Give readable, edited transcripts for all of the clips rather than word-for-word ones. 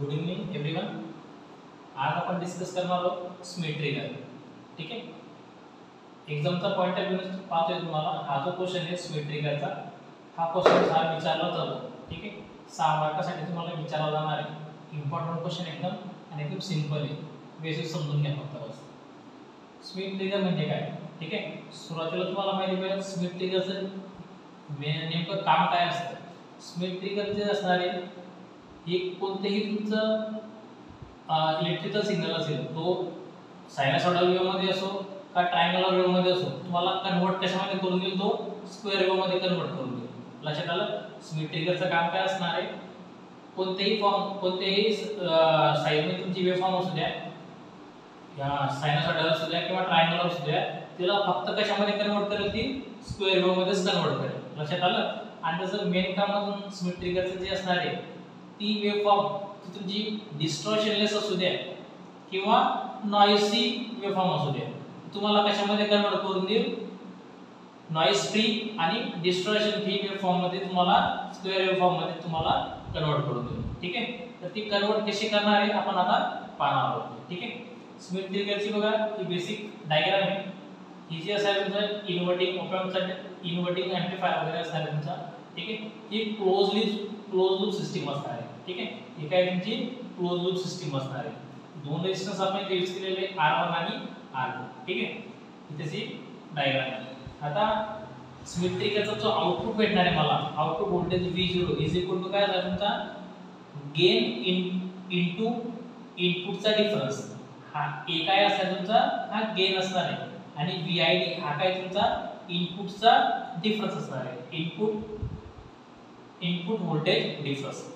Good evening everyone. आज आपण discuss करणार आहोत स्मिथ ट्रिगर। ठीक आहे, एक्झामचा पॉइंट ऑफ व्ह्यू पाहतोय तुम्हाला हा जो क्वेश्चन आहे स्मिथ ट्रिगरचा, हा क्वेश्चन हा विचारला जातो। ठीक आहे, 6 मार्कासाठी तुम्हाला विचारला जाणार आहे। इम्पॉर्टंट क्वेश्चन एकदम आणि एकदम सिंपल आहे, बेसिक समजून घ्या फक्त बस। स्मिथ ट्रिगर म्हणजे काय? ठीक आहे, सुरुवातीला तुम्हाला माहिती पाहिजे स्मिथ ट्रिगरचं नेमकं काम काय असतं। स्मिथ ट्रिगर जे असणार आहे हे कोणतेही तुमचं इलेक्ट्रिकल सिग्नल असेल, तो सायनसॉइडल वेव्ह मध्ये असो का ट्रायंगुलर वेव्ह मध्ये असो, तुम्हाला कन्वर्ट कशामध्ये करून देईल, तो स्क्वेअर वेव्ह मध्ये कन्वर्ट करून देईल। लक्षात आलं? स्मिथ ट्रिगरचं काम काय असणार आहे, कोणतेही फॉर्म कोणतेही साइडने तुमची वेव्ह फॉर्म असू द्या, या सायनसॉइडल असू द्या किंवा ट्रायंगुलर असू द्या, तिला फक्त कशामध्ये कन्वर्ट करेल, ती स्क्वेअर वेव्ह मध्येच कन्वर्ट करेल। लक्षात आलं? आणि त्याचं मेन काम अजून स्मिथ ट्रिगरचं जे असणार आहे, ती वेव्ह फॉर्म तुमची डिस्टॉर्शनलेस असू द्या किंवा नॉइसी वेव्ह फॉर्म असू द्या, तुम्हाला कशामध्ये कन्वर्ट करून देईल, नॉइस फ्री आणि डिस्टॉर्शन फ्री वेव्ह फॉर्म मध्ये तुम्हाला स्क्वेअर वेव्ह फॉर्म मध्ये तुम्हाला कन्वर्ट करून देईल। ठीक आहे, तर ती कन्वर्ट कशी करणार आहे आपण आता पाहणार आहोत। ठीक आहे, स्मिथ ट्रिगरची बघा ही बेसिक डायग्राम आहे। ही जी असेल तुमचा इन्व्हर्टिंग ऑप एम्पचा इन्व्हर्टिंग एम्प्लीफायर वगैरे असणार आहे तुमचा। ठीक आहे, ही क्लोज लूप सिस्टीम असणार आहे। ठीक आहे, ही काय तुमची क्लोज लूप सिस्टीम असणार आहे। दोन रेजिस्टन्स आपण इथे यूज केलेले R1 आणि R2। ठीक आहे, इथेची डायग्राम आहे। आता स्मिथ ट्रिगरचा जो आउटपुट भेटणार आहे मला, output voltage V0 is equal to काय आहे तुमचा गेन इनटू इनपुटचा डिफरन्स। हा A काय असणार तुमचा, हा गेन असणार आहे, आणि VID हा काय तुमचा इनपुटचा डिफरन्स असणार आहे, इनपुट व्होल्टेज डिफरन्स।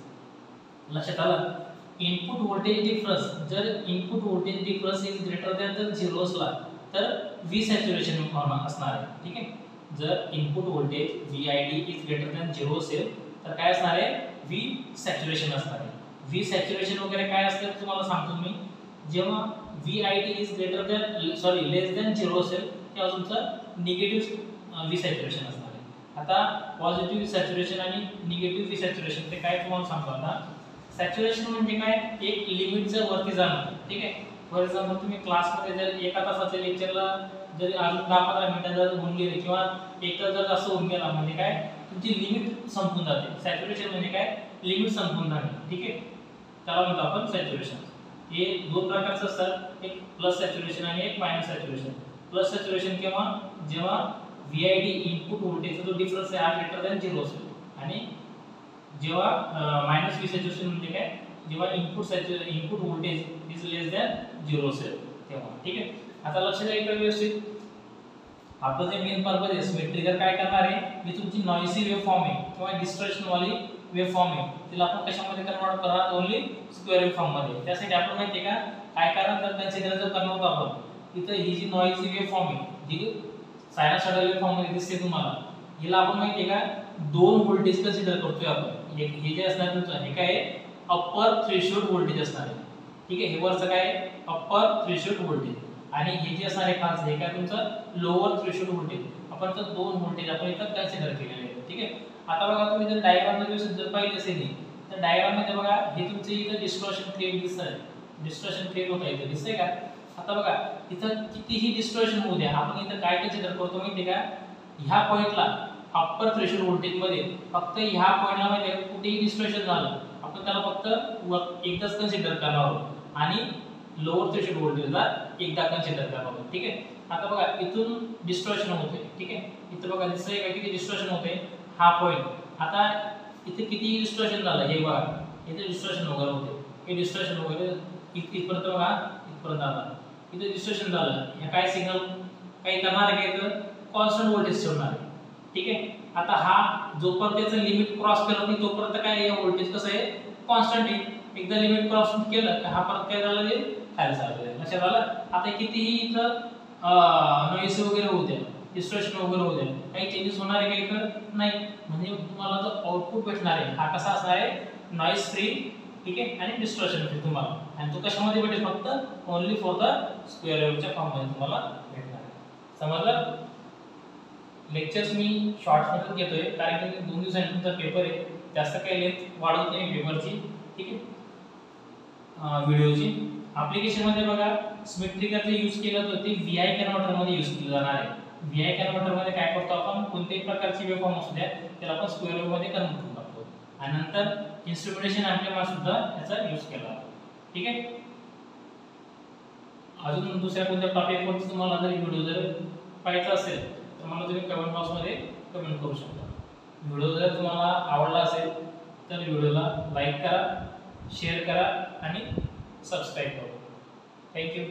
लक्षात आलं? इनपुट व्होल्टेज डिफरन्स, जर input voltage difference is greater than जर 0 असला तर V सॅच्युरेशन असणार आहे। ठीक आहे, जर input voltage VID is greater than 0 असेल तर काय असणार आहे, V सॅच्युरेशन असणार आहे। V सॅच्युरेशन वगैरे काय असते तुम्हाला सांगतो मी, जेव्हा VID is greater than less than 0 असेल तेव्हा तुमचं निगेटिव्ह V सॅच्युरेशन असणार आहे। आता पॉझिटिव्ह सॅच्युरेशन आणि निगेटिव्ह V सॅच्युरेशन ते काय तुम्हाला सांगतो। आता सॅच्युरेशन म्हणजे काय, एक लिमिटच्या वरती जाणं। ठीक आहे, फॉर एक्झाम्पल तुम्ही क्लासमध्ये जर एका तासाच्या लेक्चरला जरी अजून 10-15 मिनिटं जर होऊन गेले किंवा एक तास जर असं होऊन गेला म्हणजे काय, तुमची लिमिट संपून जाते। सॅच्युरेशन म्हणजे काय, लिमिट संपून जाणे। ठीक आहे, त्याला म्हणतो आपण सॅच्युरेशन। हे दोन प्रकारचे असतात, एक प्लस सॅच्युरेशन आणि एक मायनस सॅच्युरेशन। प्लस सॅच्युरेशन जेव्हा VID इनपुट व्होल्टेजचा जो डिफरन्स आहे हा ग्रेटर दॅन 0 असेल, आणि जेव्हा मायनस V सॅच्युरेशन म्हणजे काय, जेव्हा input voltage is less than 0 असेल तेव्हा। ठीक आहे, आता लक्षात द्या इकडे व्यवस्थित, आपलं जे मेन पर्पज आहे स्मिथ ट्रिगर काय करणार आहे, मी तुमची नॉइसी वेव्ह फॉर्म आहे किंवा डिस्टॉर्शन वाली वेव्ह फॉर्म आहे, तिला आपण कशामध्ये कन्वर्ट करणार, ओन्ली स्क्वेअर वेव्ह फॉर्म मध्ये। त्यासाठी आपण माहिती आहे का काय करणार, तर कन्सिडर जर करणार होतो आपण, इथं ही जी नॉइसी वेव्ह फॉर्म आहे जी सायनसॉइडल वेव्ह फॉर्म मध्ये दिसते तुम्हाला, हिला आपण माहिती आहे का दोन व्होल्टेज कन्सिडर करतोय आपण। हे जे असणार तुमचं हे काय अप्पर थ्रेशोल्ड व्होल्टेज असणार आहे। ठीक आहे, हे वरचं काय अप्पर थ्रेशोल्ड व्होल्टेज, आणि हे जे असणार आहे खालचं हे काय तुमचं लोअर थ्रेशोल्ड व्होल्टेज। आपण तर दोन व्होल्टेज आपण इथं कन्सिडर केलेले आहेत। ठीक आहे, आता बघा तुम्ही जर डायग्राम मध्ये जर पाहिले असेल तर डायग्राम मध्ये बघा हे तुमचे इथं डिस्टॉर्शन क्रिएट दिसतंय, डिस्टॉर्शन क्रिएट होत आहे, इथं दिसतंय का? आता बघा इथं कितीही डिस्टॉर्शन होऊ द्या, आपण इथं काय कन्सिडर करतो माहिती आहे का, ह्या पॉइंटला अप्पर थ्रेशोल्ड व्होल्टेज मध्ये फक्त ह्या पॉइंटला मध्ये कुठेही डिस्टॉर्शन झालं आपण त्याला फक्त एकदाच कन्सिडर करणार आहोत, आणि लोअर थ्रेशोल्ड व्होल्टेजला एकदा कन्सिडर करणार आहोत। ठीक आहे, आता बघा इथून डिस्टॉर्शन होते। ठीक आहे, इथं बघा दिसतंय का किती डिस्टॉर्शन होते, हा पॉइंट। आता इथे किती डिस्टॉर्शन झालं हे बघा, इथे डिस्टॉर्शन वगैरे होते, हे डिस्टॉर्शन वगैरे इथपर्यंत बघा, इथपर्यंत आला, इथे डिस्टॉर्शन झालं, हे काय सिग्नल काही करणार आहे का, कॉन्स्टंट व्होल्टेज ठेवणार आहे। ठीक आहे, आता हा जोपर्यंत त्याचं लिमिट क्रॉस करत नाही तोपर्यंत काय आहे व्होल्टेज कसं आहे कॉन्स्टंट आहे, एकदा लिमिट क्रॉस केलं की हा परत काय झालं ते खाली चाललं आहे। लक्षात आलं? आता कितीही इथं नॉइस वगैरे होते, डिस्टॉर्शन वगैरे होते, काही चेंजेस होणार आहे का इथं नाही, म्हणजे तुम्हाला जो आउटपुट भेटणार आहे हा कसा असणार आहे, नॉइस फ्री। ठीक आहे, आणि डिस्टॉर्शन फ्री तुम्हाला, आणि तो कशामध्ये भेटेल, फक्त ओनली फॉर द स्क्वेअर वेव्हच्या फॉर्म मध्ये तुम्हाला भेटणार आहे। समजलं? लेक्चर्स मी शॉर्ट्स मध्ये घेतोय कारण की 2 दिवसांनी तुमचा पेपर आहे, जास्त काही लेंथ वाढवत नाही पेपरची। ठीक आहे, व्हिडिओची ॲप्लिकेशनमध्ये बघा स्मिथ ट्रिगरचं यूज केलं तर ते VI कन्व्हर्टरमध्ये यूज केलं जाणार आहे. VI कन्व्हर्टरमध्ये काय करतो आपण कोणत्याही प्रकारची वेव्हफॉर्म असू द्या त्याला आपण स्क्वेअर वेव्हमध्ये कन्व्हर्ट करून टाकतो आणि नंतर इन्स्ट्रुमेंटेशन एम्प्लिफायर सुद्धा याचा यूज केला जातो. ठीक आहे. अजून दुसऱ्या कोणत्या टॉपिकवरती तुम्हाला जर व्हिडिओ जर पाहायचा असेल तर मला तुम्ही कमेंट बॉक्समध्ये कमेंट करू शकता. व्हिडिओ जर तुम्हाला आवडला असेल तर व्हिडिओला लाईक करा, शेअर करा आणि सबस्क्राईब करा. थँक्यू.